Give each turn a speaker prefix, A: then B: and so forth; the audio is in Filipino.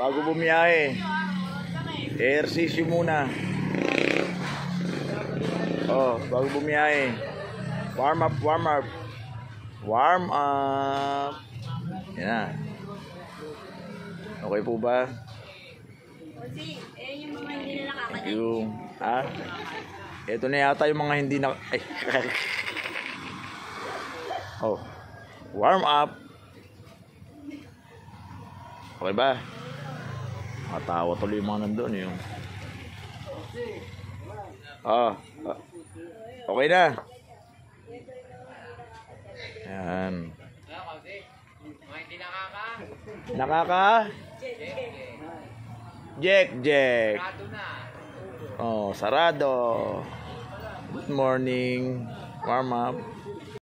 A: Bago bumiyahe. Ehersisyo muna. Oh, bago bumiyahe. Warm up, warm up. Warm up. Yan. Okay po ba?
B: Kasi, yung mga hindi na nakakadali.
A: Yung, ito na yata yung mga hindi na... Ay. Oh. Warm up. Okay ba? Matawa tuloy yung mga nandun yung... Okay na. Yan. Nakaka? Jack. Oh, sarado. Good morning. Warm up.